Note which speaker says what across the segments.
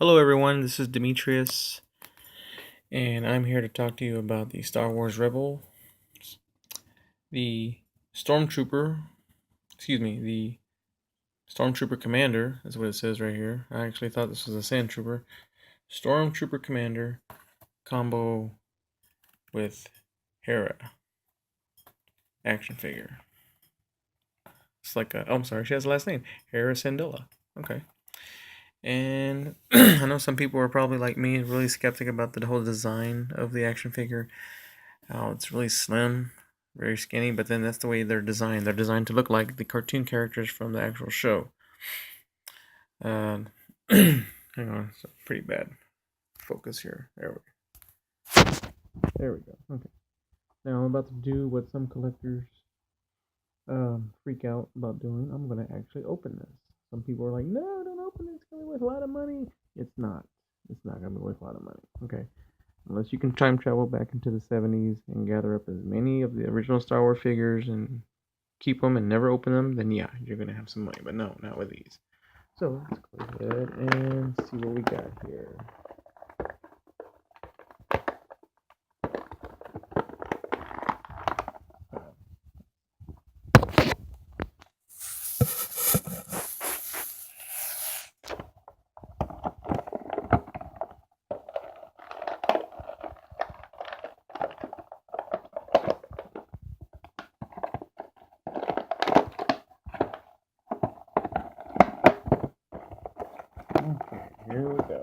Speaker 1: Hello, everyone. This is Demetrius, and I'm here to talk to you about the Star Wars Rebel, the Stormtrooper. The Stormtrooper Commander is what it says right here. I actually thought this was a Sand Trooper. Stormtrooper Commander combo with Hera action figure. It's like a. Oh, I'm sorry. She has a last name, Hera Sandilla. Okay. And I know some people are probably like me, really skeptic about the whole design of the action figure. How it's really slim, very skinny, but then that's the way they're designed. They're designed to look like the cartoon characters from the actual show. Uh, hang on, it's a pretty bad focus here. There we go. Okay. Now I'm about to do what some collectors freak out about doing. I'm gonna actually open this. Some people are like, "No, don't open it. It's gonna be worth a lot of money." It's not. It's not gonna be worth a lot of money. Okay. Unless you can time travel back into the 70s and gather up as many of the original Star Wars figures and keep them and never open them, then yeah, you're going to have some money. But no, not with these. So let's go ahead and see what we got here. Okay, here we go.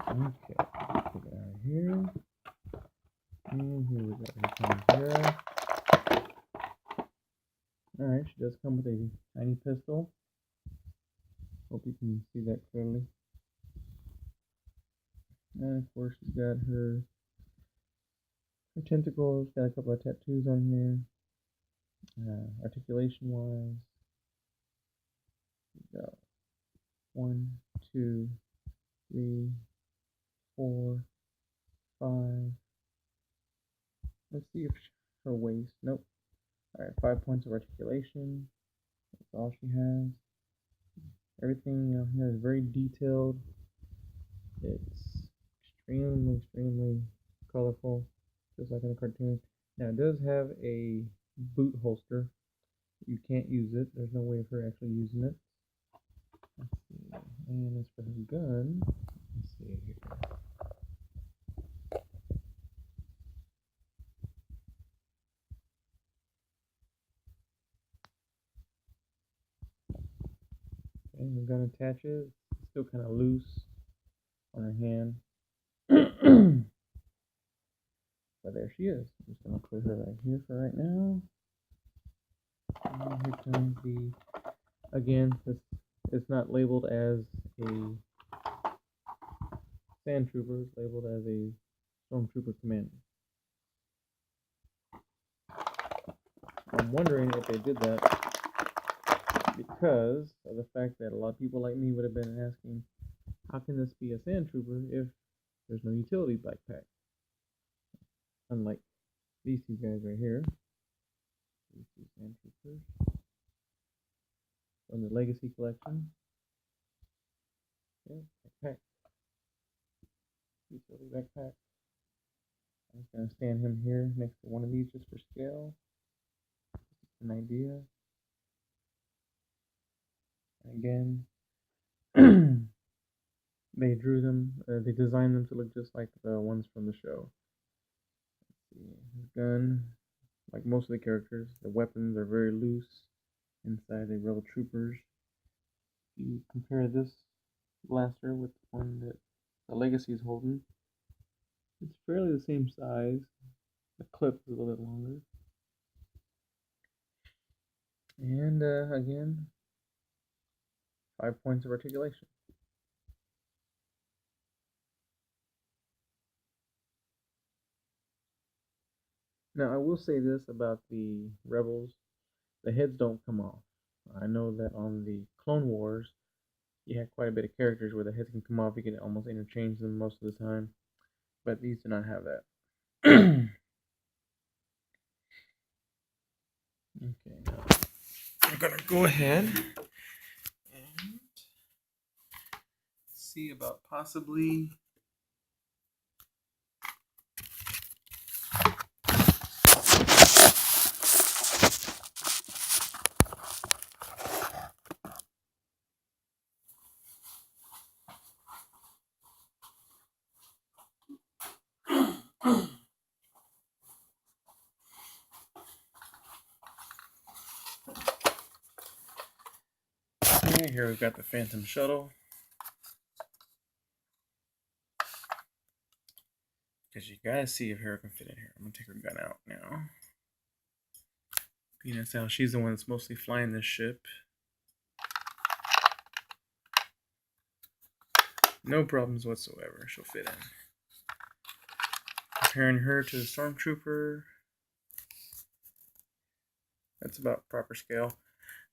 Speaker 1: Okay, put it out here. And here we go. Here comes Hera. Alright, she does come with a tiny pistol. Hope you can see that clearly. And of course, she's got her tentacles, got a couple of tattoos on here. Articulation wise, we go 1, 2, 3, 4, 5. Let's see if her waist. Nope. Alright, 5 points of articulation. That's all she has. Everything here is very detailed. It's extremely colorful, just like in the cartoon. Now it does have a boot holster. You can't use it. There's no way of her actually using it. Let's see. And as for her gun, let's see here. And the gun attaches. It's still kind of loose on her hand. But there she is. I'm just going to put her right here for right now. And here comes the, again, it's not labeled as a Sand Trooper, it's labeled as a Stormtrooper Commander. I'm wondering if they did that because of the fact that a lot of people like me would have been asking, how can this be a Sand Trooper if there's no utility backpack? Unlike these two guys right here. These two Sand Troopers from the Legacy Collection. Yeah, backpack. Utility backpack. I'm just going to stand him here next to one of these just for scale. Just an idea. Again, they drew them, they designed them to look just like the ones from the show. Let's see, his gun, like most of the characters, the weapons are very loose inside the Rebel Troopers. If you compare this blaster with the one that the Legacy is holding, it's fairly the same size. The clip is a little bit longer. And again, 5 points of articulation. Now, I will say this about the Rebels. The heads don't come off. I know that on the Clone Wars, you had quite a bit of characters where the heads can come off. You can almost interchange them most of the time. But these do not have that. Okay, now I'm gonna go ahead and see about possibly here we've got the Phantom Shuttle. Because you gotta see if Hera can fit in here. I'm gonna take her gun out now. Being as how she's the one that's mostly flying this ship. No problems whatsoever. She'll fit in. Comparing her to the Stormtrooper. That's about proper scale.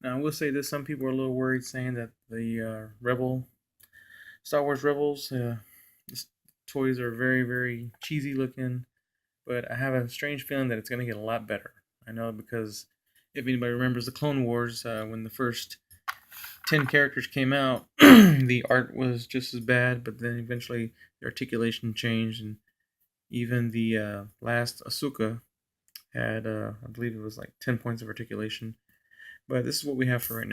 Speaker 1: Now, I will say this. Some people are a little worried saying that the Star Wars Rebels toys are very, very cheesy looking. But I have a strange feeling that it's going to get a lot better. I know because if anybody remembers the Clone Wars, when the first 10 characters came out, the art was just as bad, but then eventually the articulation changed, and even the last Ahsoka had, I believe it was like 10 points of articulation. But this is what we have for right now.